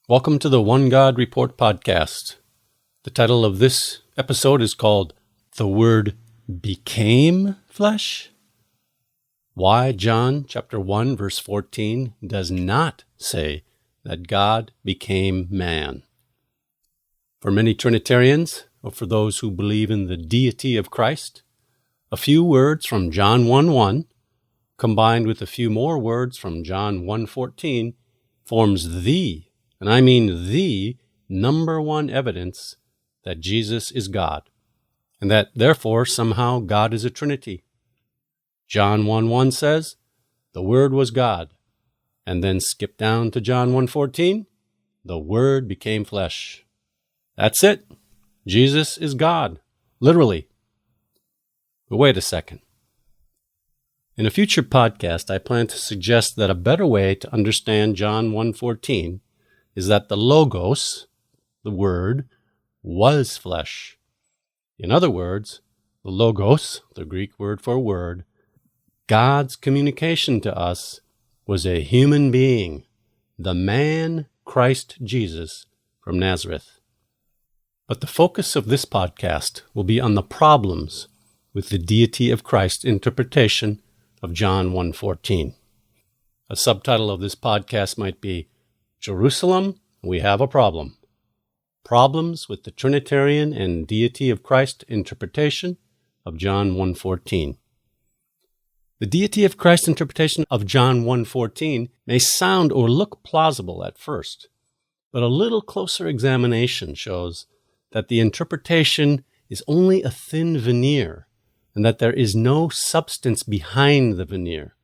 Welcome to the One God Report podcast. The title of this episode is called The Word Became Flesh. Why John chapter 1 verse 14 does not say that God became man. For many Trinitarians, or for those who believe in the deity of Christ, a few words from John 1:1 combined with a few more words from John 1:14 forms the, and I mean the, number one evidence that Jesus is God, and that therefore somehow God is a Trinity. John 1:1 says, the Word was God, and then skip down to John 1:14, the Word became flesh. That's it. Jesus is God, literally. But wait a second. In a future podcast, I plan to suggest that a better way to understand John 1:14 is that the Logos, the Word, was flesh. In other words, the Logos, the Greek word for word, God's communication to us, was a human being, the man Christ Jesus from Nazareth. But the focus of this podcast will be on the problems with the deity of Christ interpretation of John 1:14. A subtitle of this podcast might be Jerusalem, we have a problem. Problems with the Trinitarian and deity of Christ interpretation of John 1:14. The deity of Christ interpretation of John 1:14 may sound or look plausible at first, but a little closer examination shows that the interpretation is only a thin veneer and that there is no substance behind the veneer.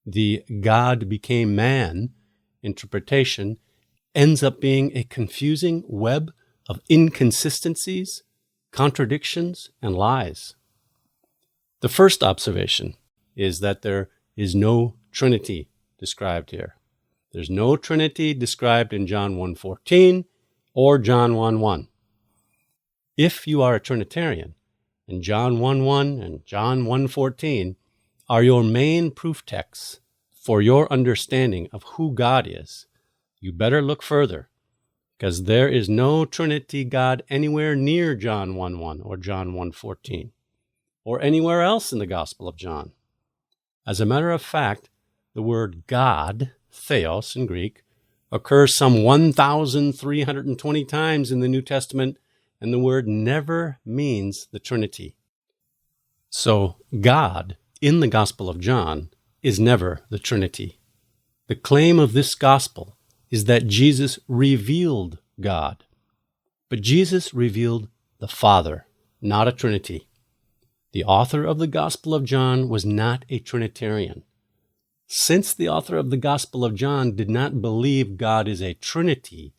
The God became man interpretation ends up being a confusing web of inconsistencies, contradictions, and lies. The first observation is that there is no Trinity described here. There's no Trinity described in John 1:14 or John 1:1. If you are a Trinitarian, and John 1:1 and John 1:14 are your main proof texts for your understanding of who God is, you better look further, because there is no Trinity God anywhere near John 1:1 or John 1:14, or anywhere else in the Gospel of John. As a matter of fact, the word God, theos in Greek, occurs some 1,320 times in the New Testament, and the word never means the Trinity. So, God, in the Gospel of John, is never the Trinity. The claim of this Gospel is that Jesus revealed God. But Jesus revealed the Father, not a Trinity. The author of the Gospel of John was not a Trinitarian. Since the author of the Gospel of John did not believe God is a Trinity,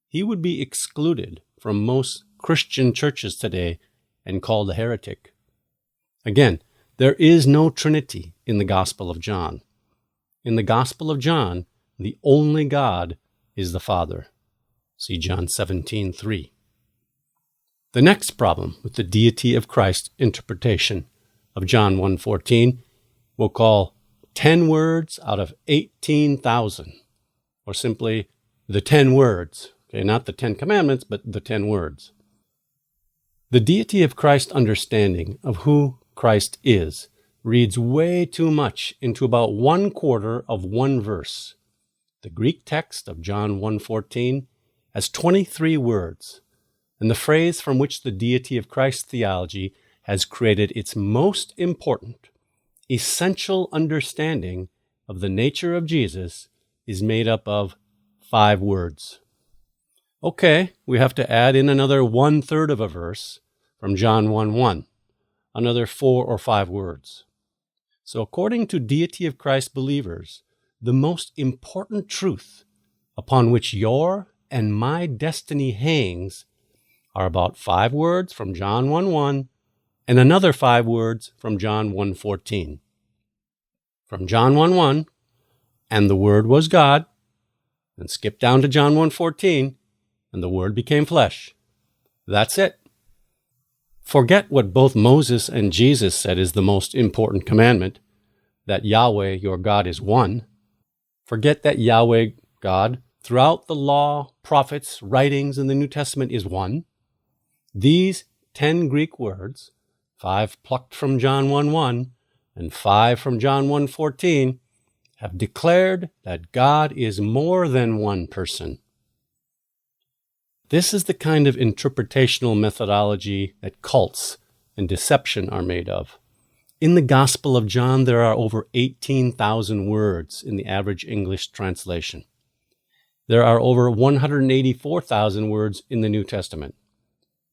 he would be excluded from most Christian churches today and called a heretic. Again, there is no Trinity in the Gospel of John. In the Gospel of John, the only God is the Father. See John 17:3. The next problem with the deity of Christ interpretation of John 1:14 we'll call 10 words out of 18,000, or simply the 10 words. Okay, not the 10 commandments, but the 10 words. The deity of Christ understanding of who Christ is reads way too much into about 1/4 of one verse. The Greek text of John 1:14 has 23 words, and the phrase from which the deity of Christ theology has created its most important, essential understanding of the nature of Jesus is made up of 5 words. Okay, we have to add in another 1/3 of a verse from John 1:1, another 4 or 5 words. So according to deity of Christ believers, the most important truth upon which your and my destiny hangs are about 5 words from John 1:1 and another 5 words from John 1:14. From John 1:1, and the Word was God, and skip down to John 1:14, and the Word became flesh. That's it. Forget what both Moses and Jesus said is the most important commandment, that Yahweh, your God, is one. Forget that Yahweh, God, throughout the law, prophets, writings in the New Testament is one. These 10 Greek words, 5 plucked from John 1:1 and 5 from John 1:14, have declared that God is more than one person. This is the kind of interpretational methodology that cults and deception are made of. In the Gospel of John, there are over 18,000 words in the average English translation. There are over 184,000 words in the New Testament.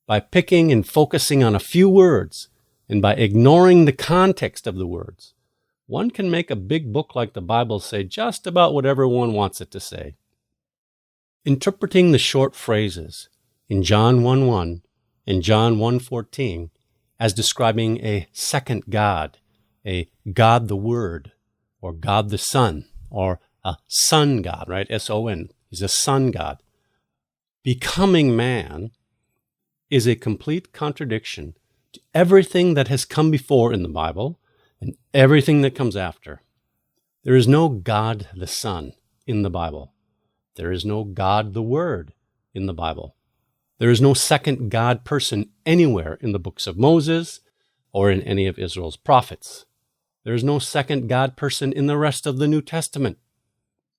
By picking and focusing on a few words, and by ignoring the context of the words, one can make a big book like the Bible say just about whatever one wants it to say. Interpreting the short phrases in John 1:1 and John 1:14 as describing a second God, a God the Word, or God the Son, or a Son God, right? S-O-N. He's a Son God. Becoming man is a complete contradiction to everything that has come before in the Bible and everything that comes after. There is no God the Son in the Bible. There is no God the Word in the Bible. There is no second God person anywhere in the books of Moses or in any of Israel's prophets. There is no second God person in the rest of the New Testament.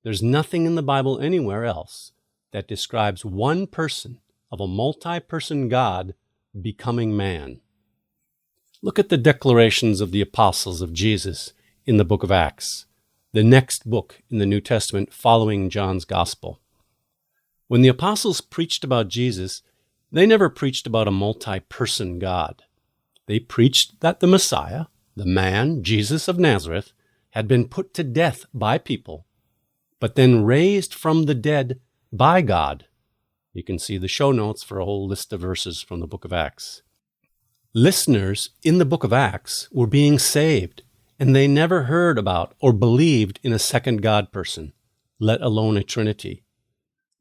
There's nothing in the Bible anywhere else that describes one person of a multi-person God becoming man. Look at the declarations of the apostles of Jesus in the book of Acts, the next book in the New Testament following John's Gospel. When the apostles preached about Jesus, they never preached about a multi-person God. They preached that the Messiah, the man, Jesus of Nazareth, had been put to death by people, but then raised from the dead by God. You can see the show notes for a whole list of verses from the book of Acts. Listeners in the book of Acts were being saved, and they never heard about or believed in a second God person, let alone a Trinity.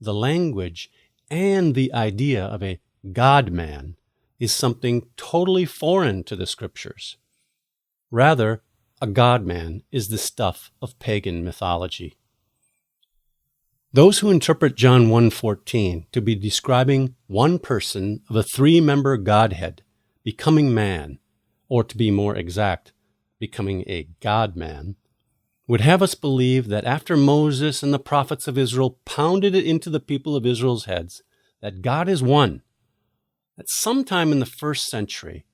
The language and the idea of a God-man is something totally foreign to the Scriptures. Rather, a God-man is the stuff of pagan mythology. Those who interpret John 1:14 to be describing one person of a three-member Godhead becoming man, or to be more exact, becoming a God-man, would have us believe that after Moses and the prophets of Israel pounded it into the people of Israel's heads that God is one, that sometime in the first century,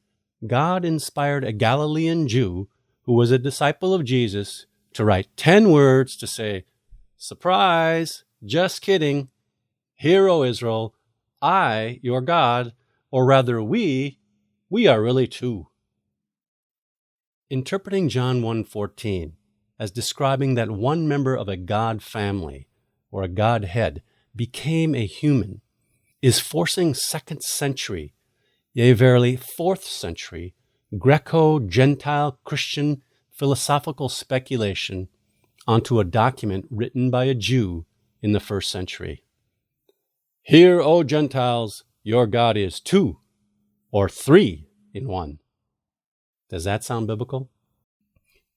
God inspired a Galilean Jew who was a disciple of Jesus to write 10 words to say, "Surprise, just kidding. Hear, O Israel, I, your God, or rather we are really two." Interpreting John 1:14 as describing that one member of a God family or a Godhead became a human is forcing 2nd century, yea, verily 4th century, Greco-Gentile Christian philosophical speculation onto a document written by a Jew in the 1st century. "Hear, O Gentiles, your God is two, or three in one." Does that sound biblical?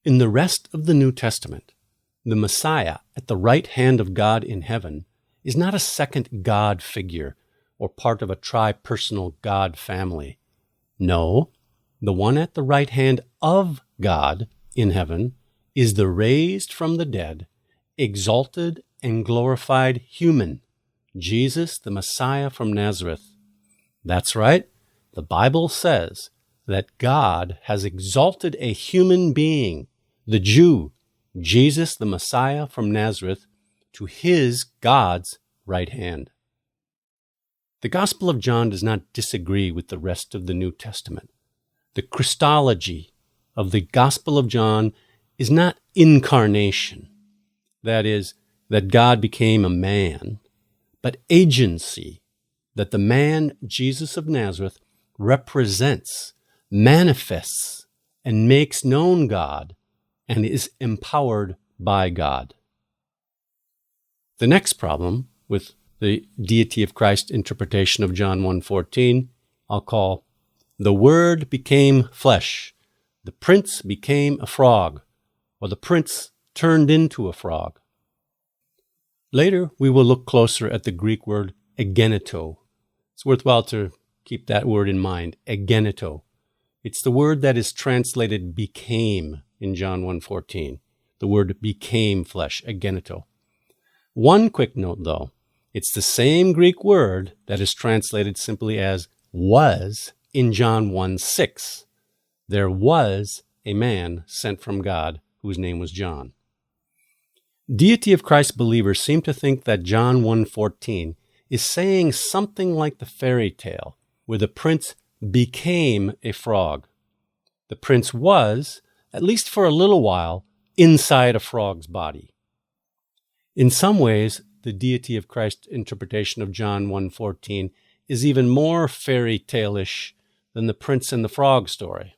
In the rest of the New Testament, the Messiah at the right hand of God in heaven is not a second God figure or part of a tri-personal God family. No, the one at the right hand of God in heaven is the raised from the dead, exalted and glorified human, Jesus, the Messiah from Nazareth. That's right. The Bible says that God has exalted a human being, the Jew, Jesus, the Messiah from Nazareth, to his, God's, right hand. The Gospel of John does not disagree with the rest of the New Testament. The Christology of the Gospel of John is not incarnation, that is, that God became a man, but agency, that the man, Jesus of Nazareth, represents, manifests, and makes known God, and is empowered by God. The next problem with the deity of Christ interpretation of John 1:14, I'll call "the Word became flesh, the Prince became a frog," or "the Prince turned into a frog." Later, we will look closer at the Greek word egeneto. It's worthwhile to keep that word in mind, egeneto. It's the word that is translated became in John 1:14. The word became flesh, egeneto. One quick note, though. It's the same Greek word that is translated simply as was in John 1:6. There was a man sent from God whose name was John. Deity of Christ believers seem to think that John 1:14 is saying something like the fairy tale where the prince became a frog. The prince was, at least for a little while, inside a frog's body. In some ways, the deity of Christ interpretation of John 1:14 is even more fairy tale-ish than the prince and the frog story,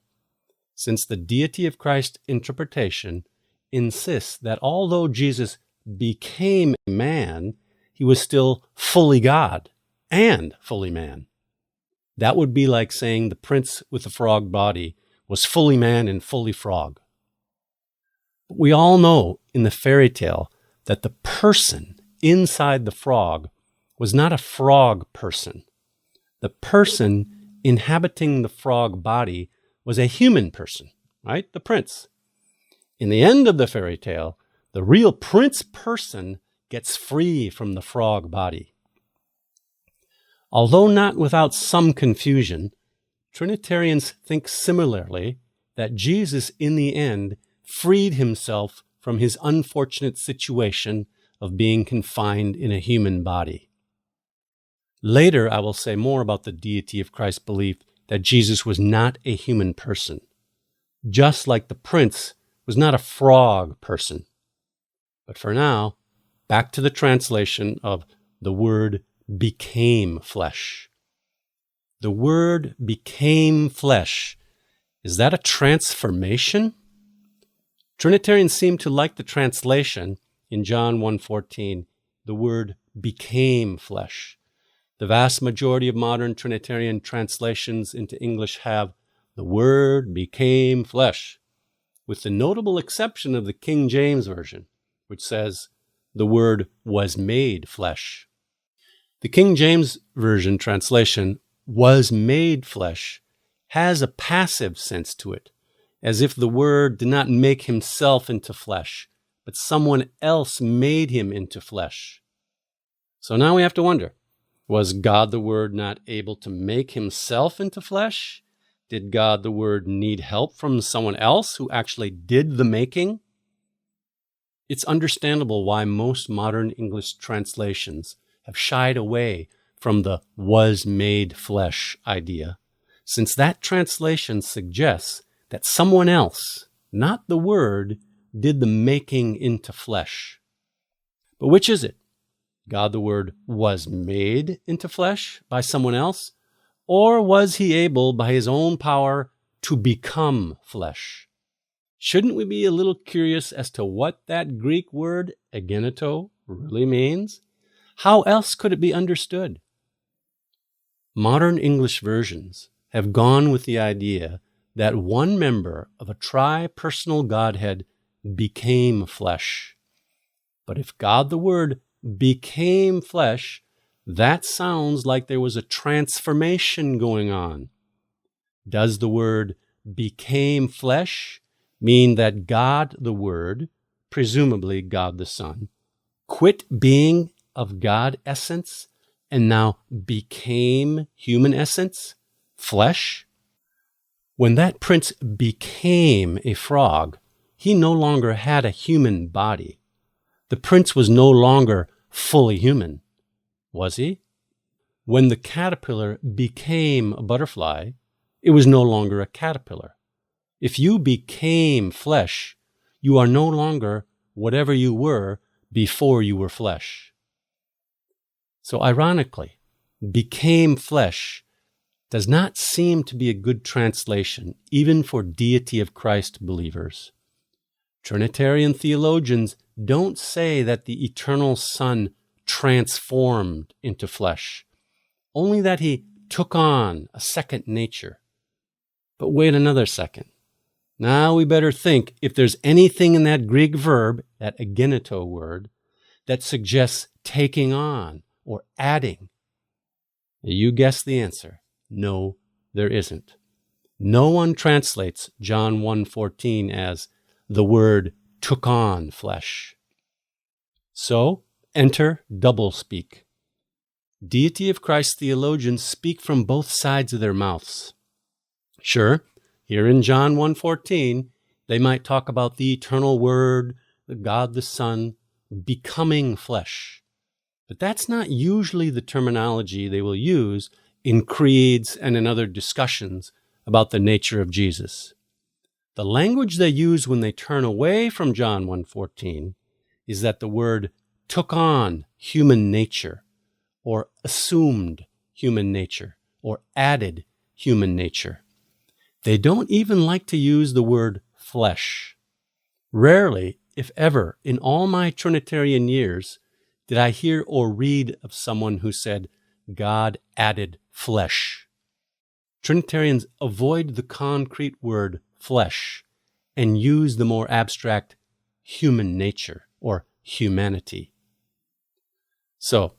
since the deity of Christ interpretation insists that although Jesus became a man, he was still fully God and fully man. That would be like saying the prince with the frog body was fully man and fully frog. But we all know in the fairy tale that the person inside the frog was not a frog person. The person inhabiting the frog body was a human person, right? The prince. In the end of the fairy tale, the real prince person gets free from the frog body. Although not without some confusion, Trinitarians think similarly that Jesus in the end freed himself from his unfortunate situation of being confined in a human body. Later, I will say more about the deity of Christ's belief that Jesus was not a human person, just like the prince was not a frog person. But for now, back to the translation of the word became flesh. The word became flesh. Is that a transformation? Trinitarians seem to like the translation in John 1:14, the word became flesh. The vast majority of modern Trinitarian translations into English have the word became flesh, with the notable exception of the King James Version, which says the word was made flesh. The King James Version translation, was made flesh, has a passive sense to it, as if the word did not make himself into flesh, but someone else made him into flesh. So now we have to wonder, was God the Word not able to make himself into flesh? Did God the Word need help from someone else who actually did the making? It's understandable why most modern English translations have shied away from the was made flesh idea, since that translation suggests that someone else, not the Word, did the making into flesh. But which is it? God the Word was made into flesh by someone else? Or was he able, by his own power, to become flesh? Shouldn't we be a little curious as to what that Greek word, egeneto, really means? How else could it be understood? Modern English versions have gone with the idea that one member of a tri-personal Godhead became flesh. But if God the Word became flesh, that sounds like there was a transformation going on. Does the word became flesh mean that God the Word, presumably God the Son, quit being of God essence and now became human essence, flesh? When that prince became a frog, he no longer had a human body. The prince was no longer fully human, was he? When the caterpillar became a butterfly, it was no longer a caterpillar. If you became flesh, you are no longer whatever you were before you were flesh. So ironically, became flesh does not seem to be a good translation, even for deity of Christ believers. Trinitarian theologians don't say that the eternal Son transformed into flesh, only that he took on a second nature. But wait another second. Now we better think if there's anything in that Greek verb, that egeneto word, that suggests taking on or adding? You guessed the answer. No, there isn't. No one translates John 1:14 as the Word took on flesh. So, enter doublespeak. Deity of Christ theologians speak from both sides of their mouths. Sure, here in John 1:14, they might talk about the eternal Word, the God the Son, becoming flesh. But that's not usually the terminology they will use in creeds and in other discussions about the nature of Jesus. The language they use when they turn away from John 1:14 is that the Word took on human nature, or assumed human nature, or added human nature. They don't even like to use the word flesh. Rarely, if ever, in all my Trinitarian years, did I hear or read of someone who said, God added flesh. Trinitarians avoid the concrete word flesh and use the more abstract human nature or humanity. So,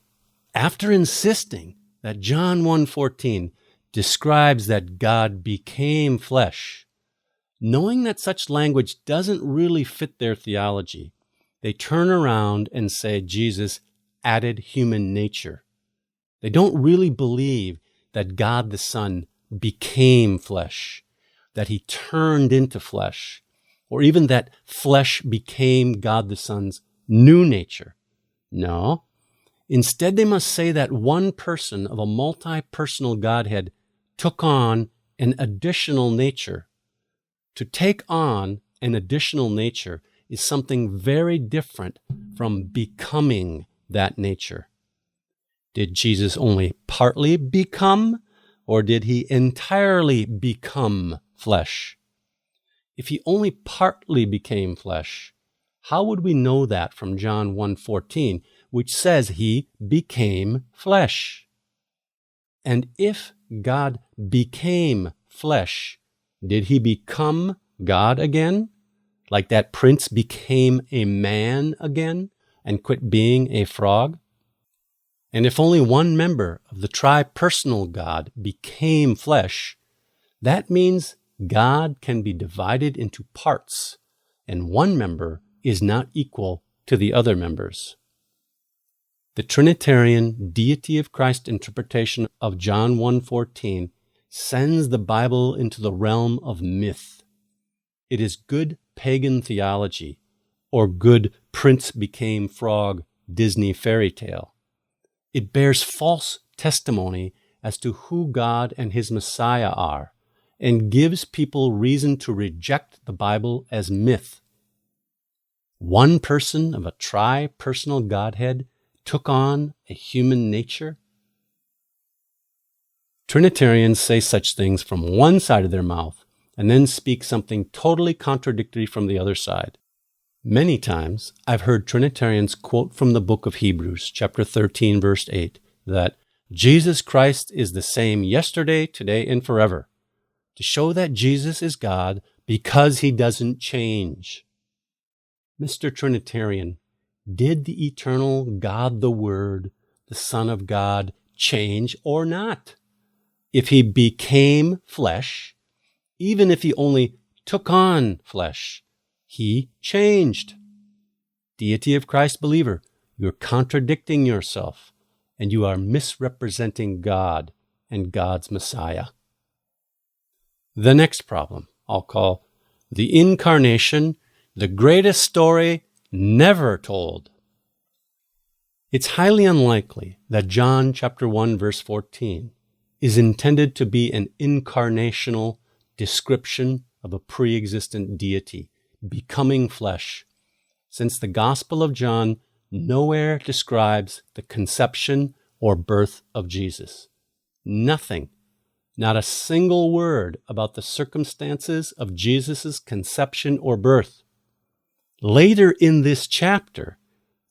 after insisting that John 1:14 describes that God became flesh, knowing that such language doesn't really fit their theology, they turn around and say Jesus added human nature. They don't really believe that God the Son became flesh, that he turned into flesh, or even that flesh became God the Son's new nature. No. Instead, they must say that one person of a multi-personal Godhead took on an additional nature. To take on an additional nature is something very different from becoming that nature. Did Jesus only partly become, or did he entirely become flesh? If he only partly became flesh, how would we know that from John 1:14, which says he became flesh? And if God became flesh, did he become God again? Like that prince became a man again and quit being a frog? And if only one member of the tri-personal God became flesh, that means God can be divided into parts, and one member is not equal to the other members. The Trinitarian deity of Christ interpretation of John 1:14 sends the Bible into the realm of myth. It is good pagan theology, or good prince became frog Disney fairy tale. It bears false testimony as to who God and his Messiah are, and gives people reason to reject the Bible as myth. One person of a tri-personal Godhead took on a human nature? Trinitarians say such things from one side of their mouth and then speak something totally contradictory from the other side. Many times I've heard Trinitarians quote from the book of Hebrews, chapter 13, verse 8, that Jesus Christ is the same yesterday, today, and forever, to show that Jesus is God because he doesn't change. Mr. Trinitarian, did the eternal God the Word, the Son of God, change or not? If he became flesh, even if he only took on flesh, he changed. Deity of Christ believer, you're contradicting yourself, and you are misrepresenting God and God's Messiah. The next problem I'll call the incarnation, the greatest story never told. It's highly unlikely that John chapter 1 verse 14 is intended to be an incarnational description of a pre-existent deity becoming flesh, since the Gospel of John nowhere describes the conception or birth of Jesus. Nothing, not a single word about the circumstances of Jesus' conception or birth. Later in this chapter,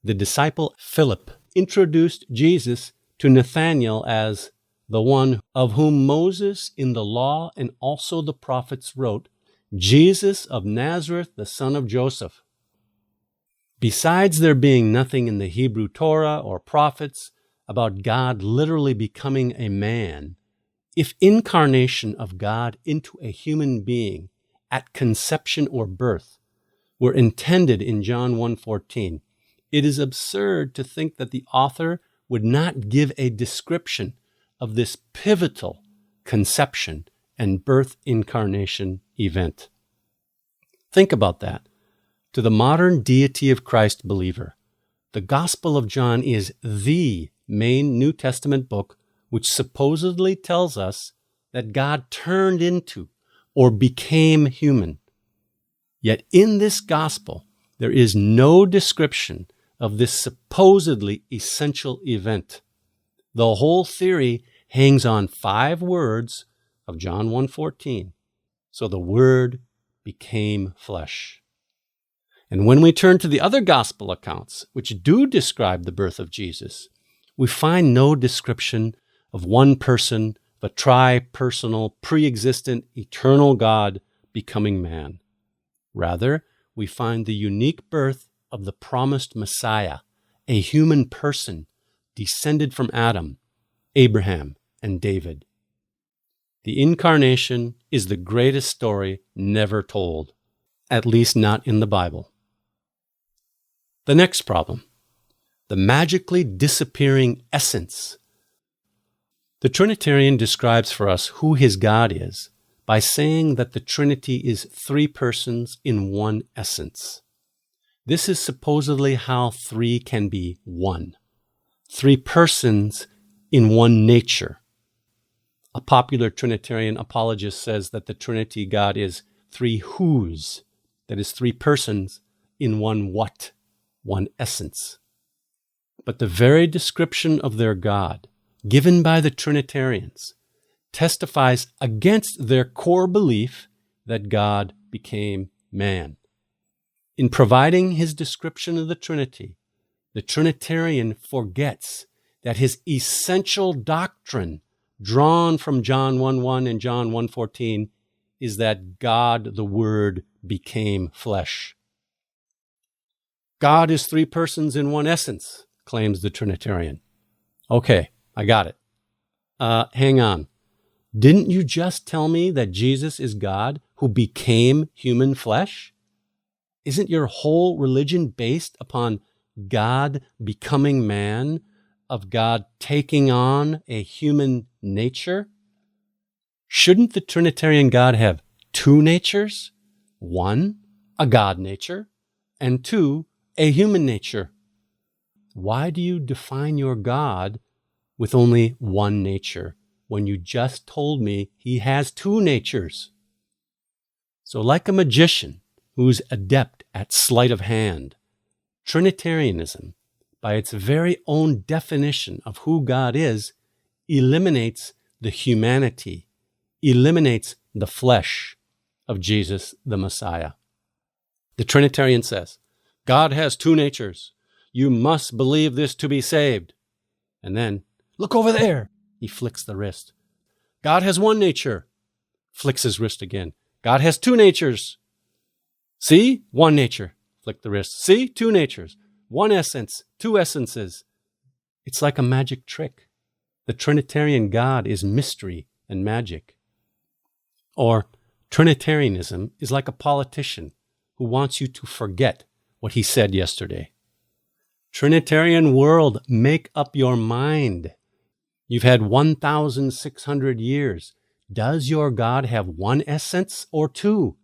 the disciple Philip introduced Jesus to Nathanael as the one of whom Moses in the law and also the prophets wrote, Jesus of Nazareth, the son of Joseph. Besides there being nothing in the Hebrew Torah or prophets about God literally becoming a man, if incarnation of God into a human being at conception or birth were intended in John 1:14, it is absurd to think that the author would not give a description of this pivotal conception and birth incarnation event. Think about that. To the modern deity of Christ believer, the Gospel of John is the main New Testament book which supposedly tells us that God turned into or became human. Yet in this Gospel, there is no description of this supposedly essential event. The whole theory hangs on 5 words of John 1:14. So the Word became flesh. And when we turn to the other gospel accounts, which do describe the birth of Jesus, we find no description of one person, of a tri-personal, pre-existent, eternal God becoming man. Rather, we find the unique birth of the promised Messiah, a human person descended from Adam, Abraham, and David. The incarnation is the greatest story never told, at least not in the Bible. The next problem, the magically disappearing essence. The Trinitarian describes for us who his God is by saying that the Trinity is 3 persons in one essence. This is supposedly how 3 can be 1. 3 persons in one nature. A popular Trinitarian apologist says that the Trinity God is 3 whos, that is 3 persons in one what, one essence. But the very description of their God, given by the Trinitarians, testifies against their core belief that God became man. In providing his description of the Trinity, the Trinitarian forgets that his essential doctrine, drawn from John 1:1 and John 1:14, is that God, the Word, became flesh. God is 3 persons in one essence, claims the Trinitarian. Okay, I got it. Hang on. Didn't you just tell me that Jesus is God who became human flesh? Isn't your whole religion based upon God becoming man, of God taking on a human nature? Shouldn't the Trinitarian God have 2 natures? 1, a God nature, and 2, a human nature. Why do you define your God with only 1 nature when you just told me he has 2 natures? So like a magician who's adept at sleight of hand, Trinitarianism, by its very own definition of who God is, eliminates the humanity, eliminates the flesh of Jesus the Messiah. The Trinitarian says, God has 2 natures. You must believe this to be saved. And then, look over there. He flicks the wrist. God has 1 nature. Flicks his wrist again. God has 2 natures. See? 1 nature. Flick the wrist. See? 2 natures. 1 essence. 2 essences. It's like a magic trick. The Trinitarian God is mystery and magic. Or Trinitarianism is like a politician who wants you to forget what he said yesterday. Trinitarian world, make up your mind. You've had 1,600 years. Does your God have 1 essence or 2?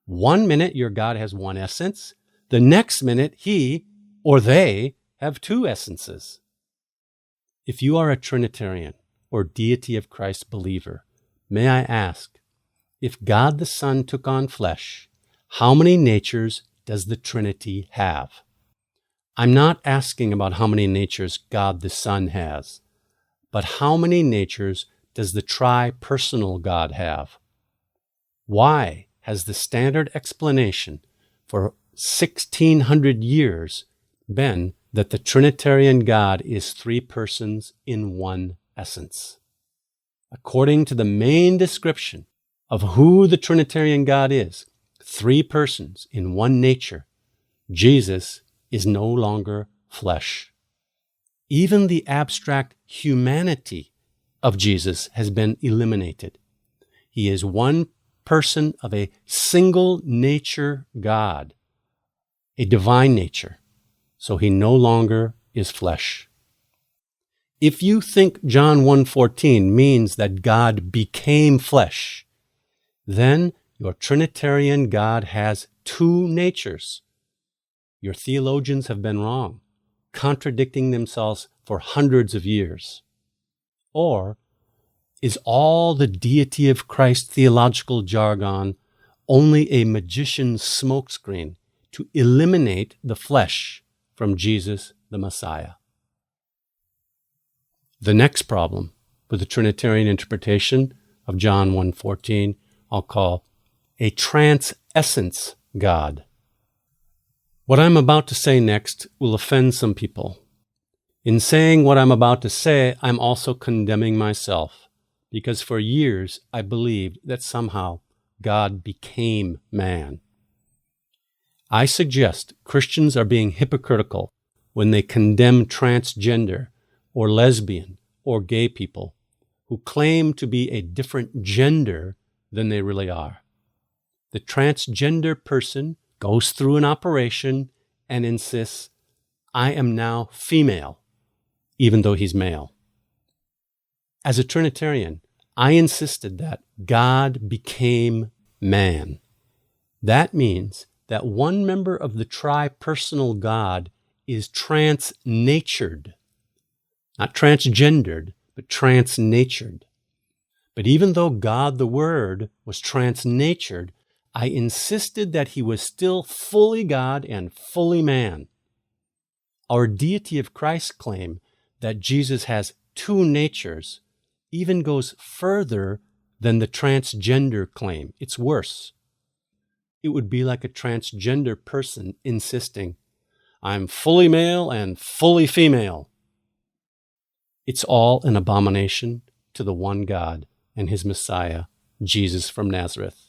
1 minute your God has 1 essence. The next minute he or they have 2 essences. If you are a Trinitarian or deity of Christ believer, may I ask, if God the Son took on flesh, how many natures does the Trinity have? I'm not asking about how many natures God the Son has, but how many natures does the tri-personal God have? Why has the standard explanation for 1,600 years been that the Trinitarian God is 3 persons in 1 essence? According to the main description of who the Trinitarian God is, 3 persons in 1 nature, Jesus is no longer flesh. Even the abstract humanity of Jesus has been eliminated. He is one person of a single nature God, a divine nature, so he no longer is flesh. If you think John 1:14 means that God became flesh, then your Trinitarian God has two natures. Your theologians have been wrong, contradicting themselves for hundreds of years. Or is all the deity of Christ theological jargon only a magician's smokescreen to eliminate the flesh from Jesus the Messiah? The next problem with the Trinitarian interpretation of John 1:14 I'll call a trans-essence God. What I'm about to say next will offend some people. In saying what I'm about to say, I'm also condemning myself, because for years I believed that somehow God became man. I suggest Christians are being hypocritical when they condemn transgender or lesbian or gay people who claim to be a different gender than they really are. The transgender person goes through an operation and insists, I am now female, even though he's male. As a Trinitarian, I insisted that God became man. That means that one member of the tri-personal God is trans-natured. Not transgendered, but trans-natured. But even though God the Word was trans-natured, I insisted that he was still fully God and fully man. Our deity of Christ claim that Jesus has two natures even goes further than the transgender claim. It's worse. It would be like a transgender person insisting, I'm fully male and fully female. It's all an abomination to the one God and his Messiah, Jesus from Nazareth.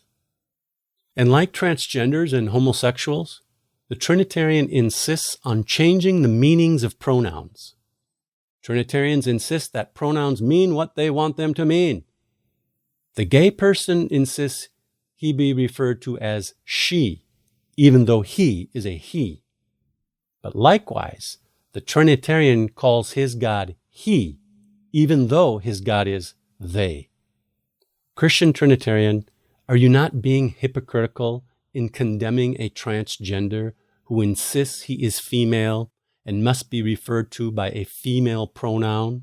And like transgenders and homosexuals, the Trinitarian insists on changing the meanings of pronouns. Trinitarians insist that pronouns mean what they want them to mean. The gay person insists he be referred to as she, even though he is a he. But likewise, the Trinitarian calls his God he, even though his God is they. Christian Trinitarian, are you not being hypocritical in condemning a transgender who insists he is female and must be referred to by a female pronoun,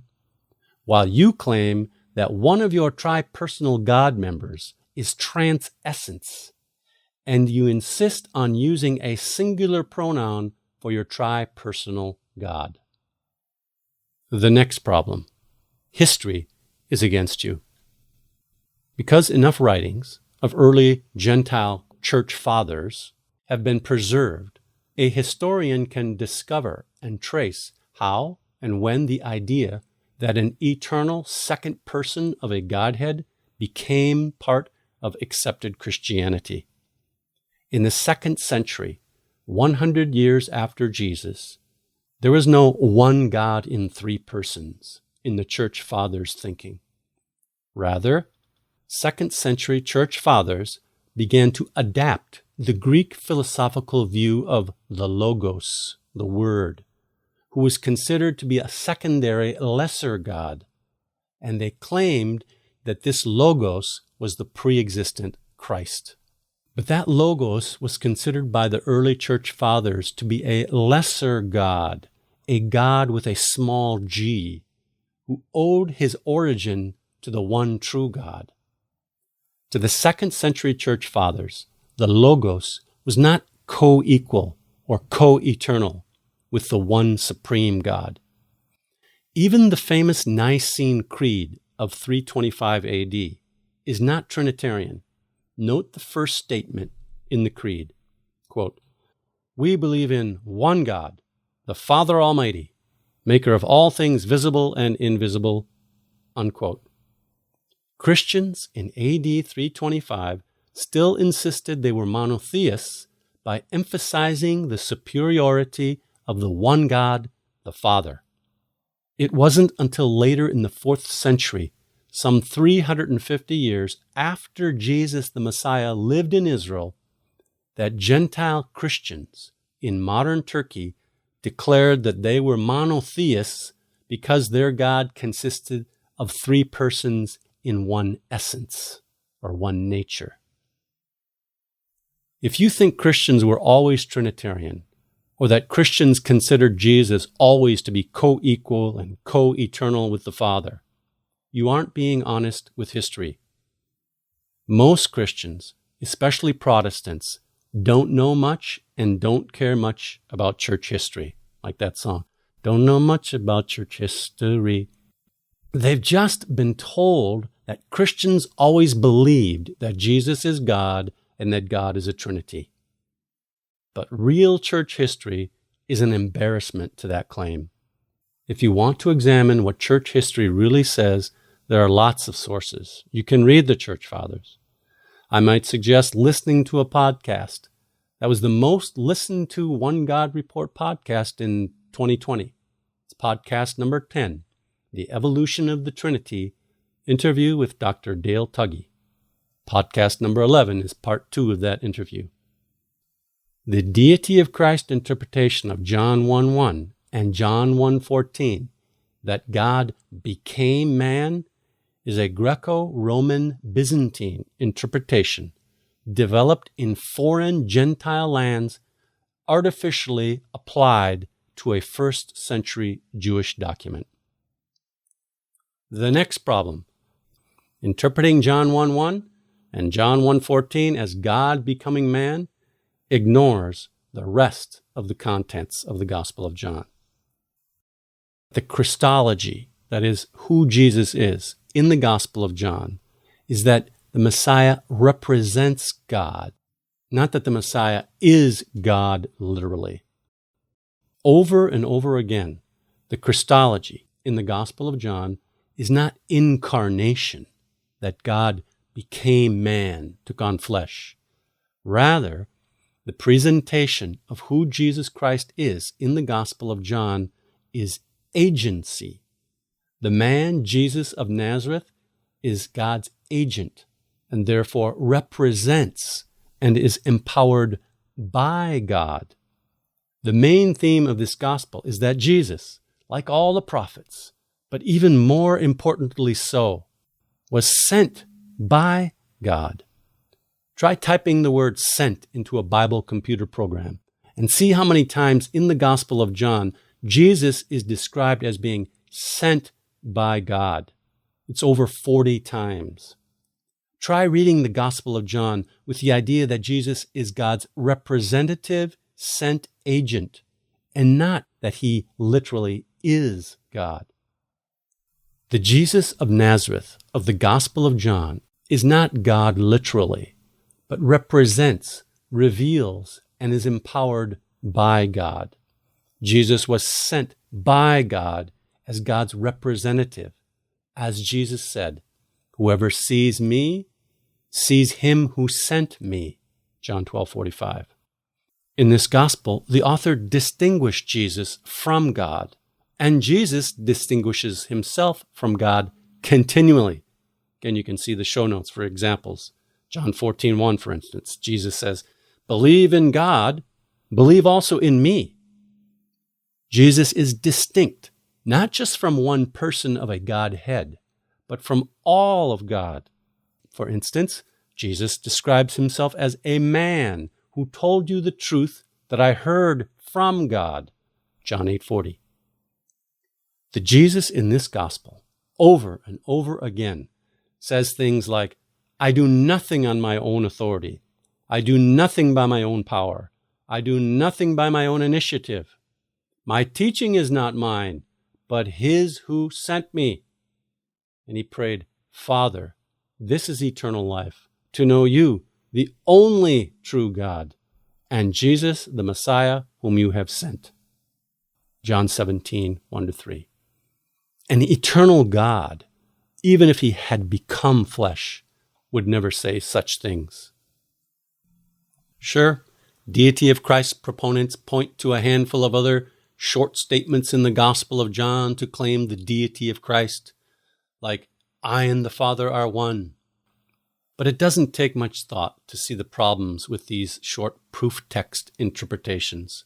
while you claim that one of your tri-personal God members is trans-essence, and you insist on using a singular pronoun for your tri-personal God? The next problem. History is against you. Because enough writings of early Gentile church fathers have been preserved, a historian can discover and trace how and when the idea that an eternal second person of a Godhead became part of accepted Christianity. In the 2nd century, 100 years after Jesus, there was no one God in three persons in the church fathers' thinking. Rather, 2nd century church fathers began to adapt the Greek philosophical view of the Logos, the Word, who was considered to be a secondary, lesser God, and they claimed that this Logos was the pre-existent Christ. But that Logos was considered by the early church fathers to be a lesser God, a God with a small g, who owed his origin to the one true God. To the 2nd century church fathers, the Logos was not co-equal or co-eternal with the one supreme God. Even the famous Nicene Creed of 325 AD is not Trinitarian. Note the first statement in the Creed. Quote, "We believe in one God, the Father Almighty, maker of all things visible and invisible." Unquote. Christians in AD 325 still insisted they were monotheists by emphasizing the superiority of the one God, the Father. It wasn't until later in the 4th century, some 350 years after Jesus the Messiah lived in Israel, that Gentile Christians in modern Turkey declared that they were monotheists because their God consisted of 3 persons in one essence or one nature. If you think Christians were always Trinitarian, or that Christians considered Jesus always to be co-equal and co-eternal with the Father, you aren't being honest with history. Most Christians, especially Protestants, don't know much and don't care much about church history, like that song. Don't know much about church history. They've just been told that Christians always believed that Jesus is God and that God is a Trinity. But real church history is an embarrassment to that claim. If you want to examine what church history really says, there are lots of sources. You can read the Church Fathers. I might suggest listening to a podcast. That was the most listened to One God Report podcast in 2020. It's podcast number 10, The Evolution of the Trinity, interview with Dr. Dale Tuggy. Podcast number 11 is part 2 of that interview. The deity of Christ interpretation of John 1:1 and John 1:14, that God became man, is a Greco-Roman Byzantine interpretation developed in foreign Gentile lands, artificially applied to a 1st century Jewish document. The next problem, interpreting John 1:1 and John 1:14 as God becoming man, ignores the rest of the contents of the Gospel of John. The Christology, that is, who Jesus is, in the Gospel of John, is that the Messiah represents God, not that the Messiah is God literally. Over and over again, the Christology in the Gospel of John is not incarnation, that God became man, took on flesh. Rather, the presentation of who Jesus Christ is in the Gospel of John is agency. The man Jesus of Nazareth is God's agent and therefore represents and is empowered by God. The main theme of this gospel is that Jesus, like all the prophets, but even more importantly so, was sent by God. Try typing the word sent into a Bible computer program and see how many times in the Gospel of John Jesus is described as being sent by God. It's over 40 times. Try reading the Gospel of John with the idea that Jesus is God's representative sent agent and not that he literally is God. The Jesus of Nazareth of the Gospel of John is not God literally, but represents, reveals, and is empowered by God. Jesus was sent by God as God's representative. As Jesus said, "Whoever sees me, sees him who sent me." John 12:45. In this gospel, the author distinguished Jesus from God, and Jesus distinguishes himself from God continually. Again, you can see the show notes for examples. John 14:1, for instance, Jesus says, "Believe in God, believe also in me." Jesus is distinct, not just from one person of a Godhead, but from all of God. For instance, Jesus describes himself as a man who told you the truth that I heard from God. John 8:40. The Jesus in this gospel, over and over again, says things like, "I do nothing on my own authority. I do nothing by my own power. I do nothing by my own initiative. My teaching is not mine, but his who sent me." And he prayed, "Father, this is eternal life, to know you, the only true God, and Jesus, the Messiah, whom you have sent." John 17:1-3. An eternal God, even if he had become flesh, would never say such things. Sure, deity of Christ proponents point to a handful of other short statements in the Gospel of John to claim the deity of Christ, like, I and the Father are one. But it doesn't take much thought to see the problems with these short proof text interpretations,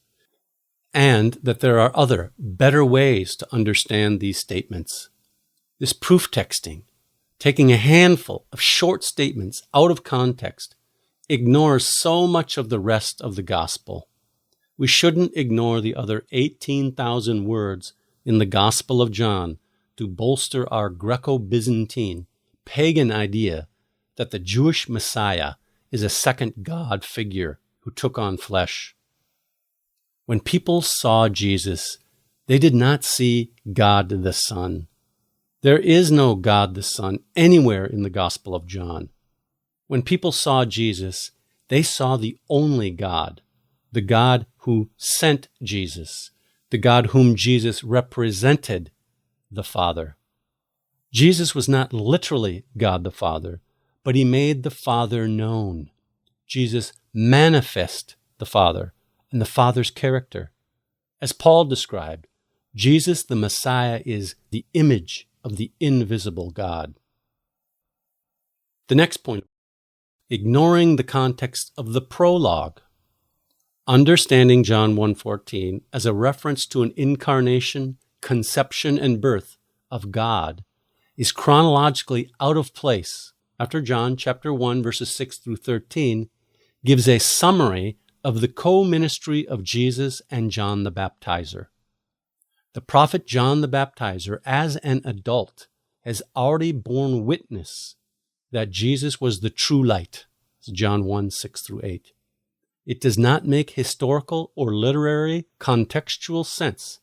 and that there are other, better ways to understand these statements. This proof texting, taking a handful of short statements out of context, ignores so much of the rest of the gospel. We shouldn't ignore the other 18,000 words in the Gospel of John to bolster our Greco-Byzantine, pagan idea that the Jewish Messiah is a second God figure who took on flesh. When people saw Jesus, they did not see God the Son. There is no God the Son anywhere in the Gospel of John. When people saw Jesus, they saw the only God, the God who sent Jesus, the God whom Jesus represented, the Father. Jesus was not literally God the Father, but he made the Father known. Jesus manifested the Father and the Father's character. As Paul described, Jesus the Messiah is the image of the invisible God. The next point, ignoring the context of the prologue. Understanding John 1:14 as a reference to an incarnation, conception, and birth of God is chronologically out of place after John chapter 1 verses 6 through 13 gives a summary of the co-ministry of Jesus and John the Baptizer. The prophet John the Baptizer, as an adult, has already borne witness that Jesus was the true light. John 1, 6 through 8. It does not make historical or literary contextual sense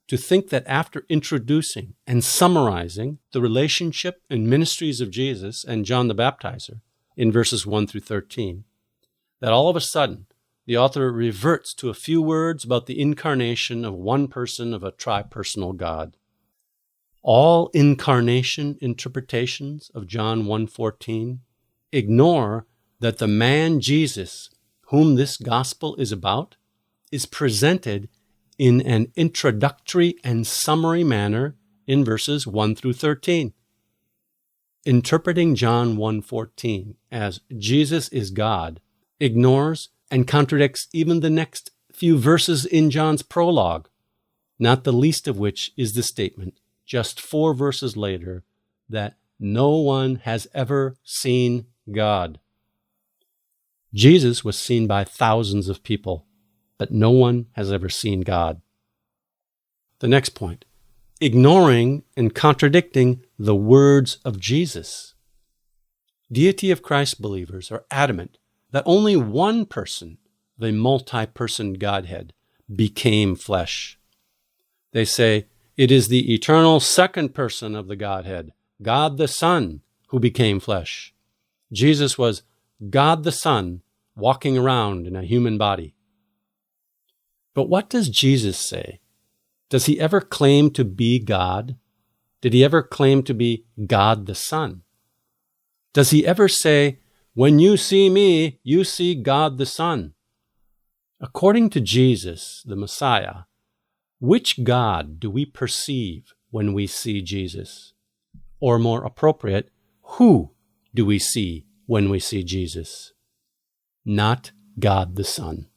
to think that after introducing and summarizing the relationship and ministries of Jesus and John the Baptizer in verses 1 through 13, that all of a sudden the author reverts to a few words about the incarnation of one person of a tri-personal God. All incarnation interpretations of John 1:14 ignore that the man Jesus, whom this gospel is about, is presented in an introductory and summary manner in verses 1 through 13. Interpreting John 1:14 as Jesus is God ignores and contradicts even the next few verses in John's prologue, not the least of which is the statement, just 4 verses later, that no one has ever seen God. Jesus was seen by thousands of people, but no one has ever seen God. The next point, ignoring and contradicting the words of Jesus. Deity of Christ believers are adamant that only one person, the multi-person Godhead, became flesh. They say it is the eternal second person of the Godhead, God the Son, who became flesh. Jesus was God the Son walking around in a human body. But what does Jesus say? Does he ever claim to be God? Did he ever claim to be God the Son? Does he ever say, when you see me, you see God the Son? According to Jesus, the Messiah, which God do we perceive when we see Jesus? Or more appropriate, who do we see when we see Jesus? Not God the Son.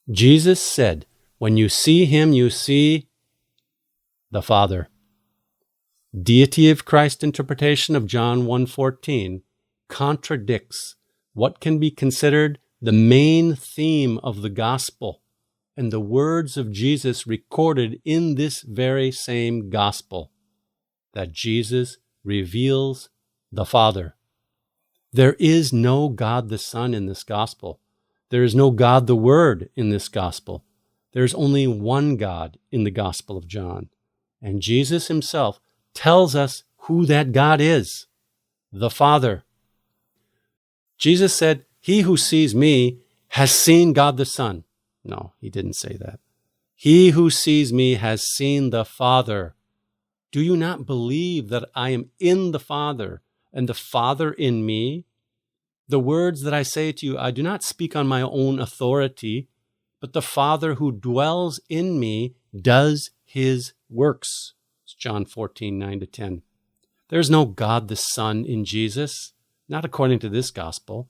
Jesus said, when you see him, you see the Father. Deity of Christ interpretation of John 1:14 contradicts what can be considered the main theme of the gospel and the words of Jesus recorded in this very same gospel, that Jesus reveals the Father. There is no God the Son in this gospel. There is no God the Word in this gospel. There is only one God in the Gospel of John. And Jesus himself tells us who that God is, the Father. Jesus said, he who sees me has seen God the Son. No, he didn't say that. He who sees me has seen the Father. Do you not believe that I am in the Father and the Father in me? The words that I say to you, I do not speak on my own authority, but the Father who dwells in me does his works. It's John 14, 9-10. There's no God the Son in Jesus, not according to this gospel.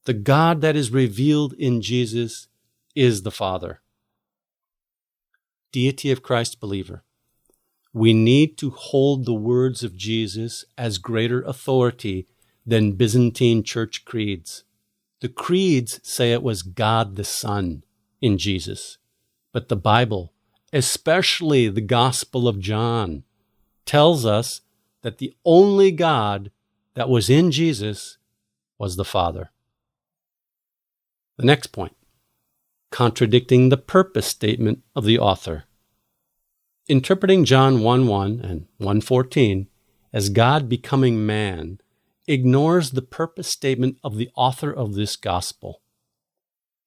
The God that is revealed in Jesus is the Father. Deity of Christ believer. We need to hold the words of Jesus as greater authority than Byzantine church creeds. The creeds say it was God the Son in Jesus, but the Bible, especially the Gospel of John, tells us that the only God that was in Jesus was the Father. The next point, contradicting the purpose statement of the author. Interpreting John 1:1 and 1:14 as God becoming man ignores the purpose statement of the author of this gospel.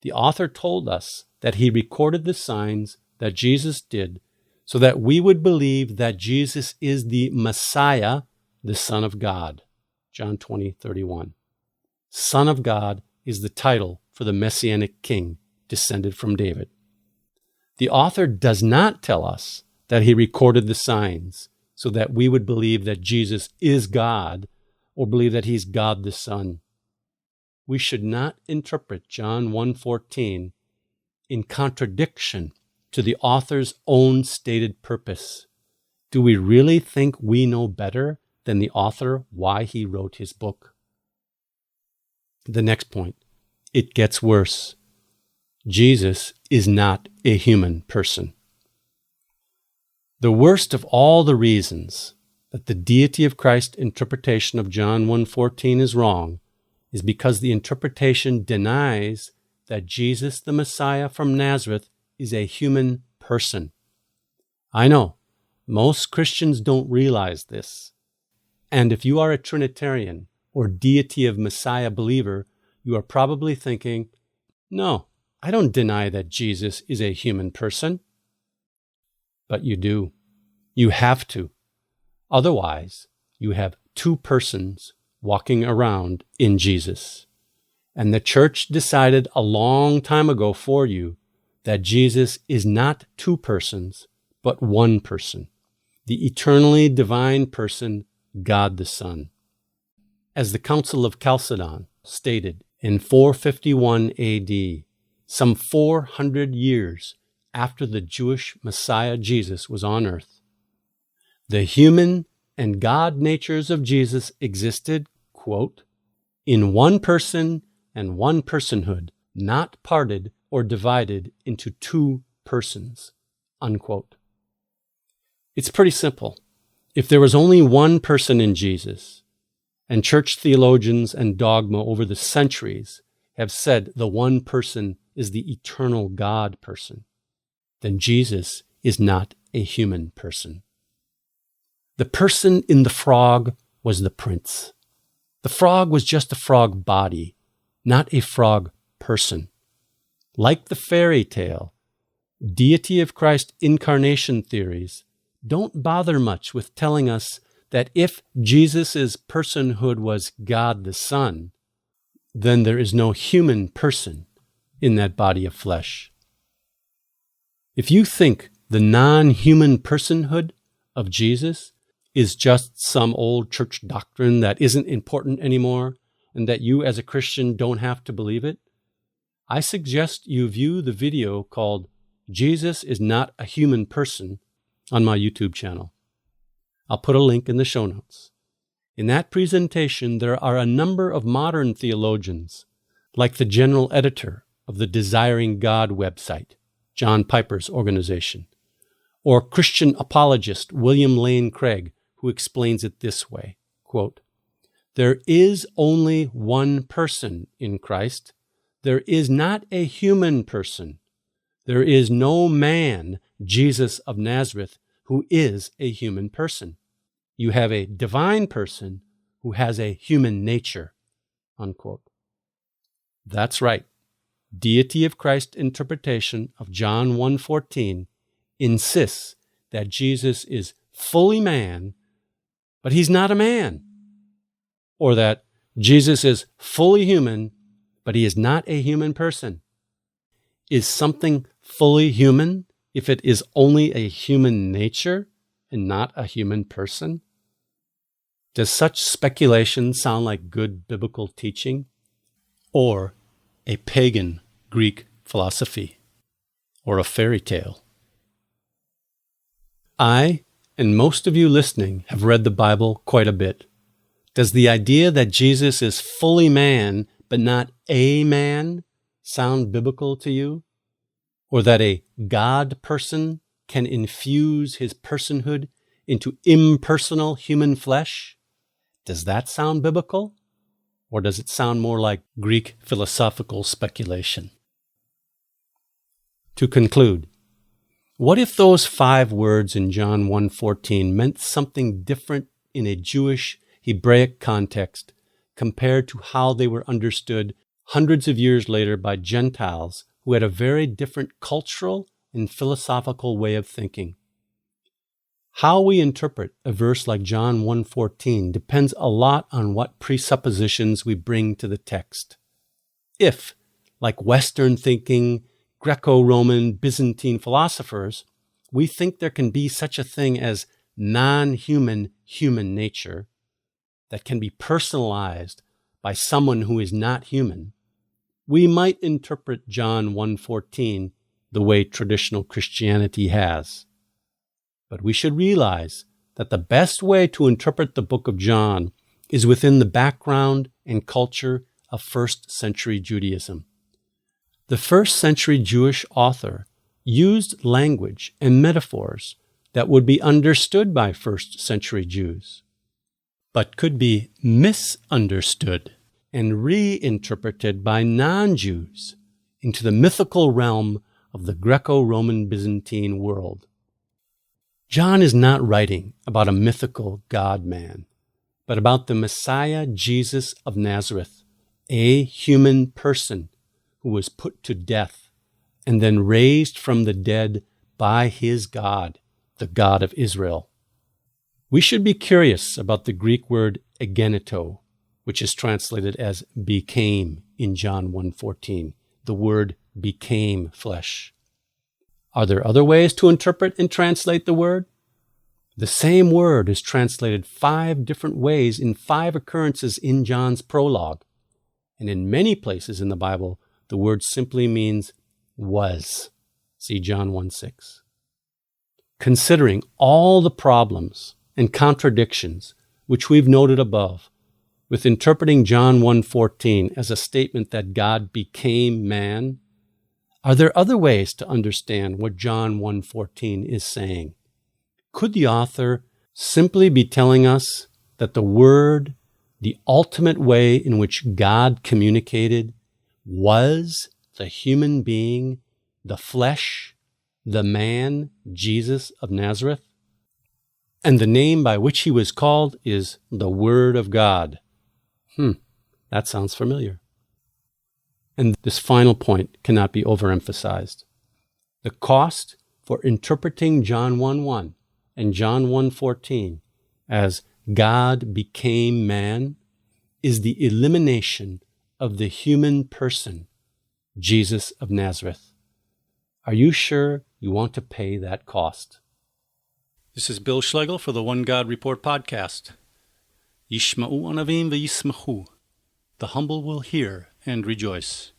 The author told us that he recorded the signs that Jesus did so that we would believe that Jesus is the Messiah, the Son of God. John 20:31. Son of God is the title for the Messianic king descended from David. The author does not tell us that he recorded the signs so that we would believe that Jesus is God or believe that he's God the Son. We should not interpret John 1:14 in contradiction to the author's own stated purpose. Do we really think we know better than the author why he wrote his book? The next point, it gets worse. Jesus is not a human person. The worst of all the reasons that the deity of Christ interpretation of John 1:14 is wrong is because the interpretation denies that Jesus, the Messiah from Nazareth, is a human person. I know, most Christians don't realize this. And if you are a Trinitarian or deity of Messiah believer, you are probably thinking, no, I don't deny that Jesus is a human person. But you do. You have to. Otherwise, you have two persons walking around in Jesus. And the church decided a long time ago for you that Jesus is not two persons, but one person, the eternally divine person, God the Son. As the Council of Chalcedon stated in 451 AD, some 400 years after the Jewish Messiah Jesus was on earth, the human and God natures of Jesus existed, quote, in one person and one personhood, not parted or divided into two persons, unquote. It's pretty simple. If there was only one person in Jesus, and church theologians and dogma over the centuries have said the one person is the eternal God person, then Jesus is not a human person. The person in the frog was the prince. The frog was just a frog body, not a frog person. Like the fairy tale, deity of Christ incarnation theories don't bother much with telling us that if Jesus' personhood was God the Son, then there is no human person in that body of flesh. If you think the non-human personhood of Jesus is just some old church doctrine that isn't important anymore and that you as a Christian don't have to believe it, I suggest you view the video called Jesus is Not a Human Person on my YouTube channel. I'll put a link in the show notes. In that presentation, there are a number of modern theologians, like the general editor of the Desiring God website, John Piper's organization, or Christian apologist William Lane Craig, who explains it this way, quote, there is only one person in Christ. There is not a human person. There is no man, Jesus of Nazareth, who is a human person. You have a divine person who has a human nature, unquote. That's right. Deity of Christ interpretation of John 1:14 insists that Jesus is fully man, but he's not a man. Or that Jesus is fully human, but he is not a human person. Is something fully human if it is only a human nature and not a human person? Does such speculation sound like good biblical teaching, or a pagan Greek philosophy, or a fairy tale? I, and most of you listening, have read the Bible quite a bit. Does the idea that Jesus is fully man, but not a man, sound biblical to you? Or that a God person can infuse his personhood into impersonal human flesh? Does that sound biblical? Or does it sound more like Greek philosophical speculation? To conclude, what if those 5 words in John 1:14 meant something different in a Jewish Hebraic context compared to how they were understood hundreds of years later by Gentiles who had a very different cultural and philosophical way of thinking? How we interpret a verse like John 1:14 depends a lot on what presuppositions we bring to the text. If, like Western thinking, Greco-Roman, Byzantine philosophers, we think there can be such a thing as non-human human nature that can be personalized by someone who is not human, we might interpret John 1:14 the way traditional Christianity has. But we should realize that the best way to interpret the book of John is within the background and culture of first-century Judaism. The first-century Jewish author used language and metaphors that would be understood by first-century Jews, but could be misunderstood and reinterpreted by non-Jews into the mythical realm of the Greco-Roman Byzantine world. John is not writing about a mythical God-man, but about the Messiah Jesus of Nazareth, a human person who was put to death and then raised from the dead by his God, the God of Israel. We should be curious about the Greek word egeneto, which is translated as became in John 1:14. The word became flesh. Are there other ways to interpret and translate the word? The same word is translated 5 different ways in 5 occurrences in John's prologue. And in many places in the Bible, the word simply means was. See John 1:6. Considering all the problems and contradictions which we've noted above, with interpreting John 1:14 as a statement that God became man, are there other ways to understand what John 1:14 is saying? Could the author simply be telling us that the Word, the ultimate way in which God communicated, was the human being, the flesh, the man, Jesus of Nazareth? And the name by which he was called is the Word of God. That sounds familiar. And this final point cannot be overemphasized. The cost for interpreting John 1:1 and John 1:14 as God became man is the elimination of the human person, Jesus of Nazareth. Are you sure you want to pay that cost? This is Bill Schlegel for the One God Report podcast. Yishma'u anavim v'yismachu. The humble will hear and rejoice.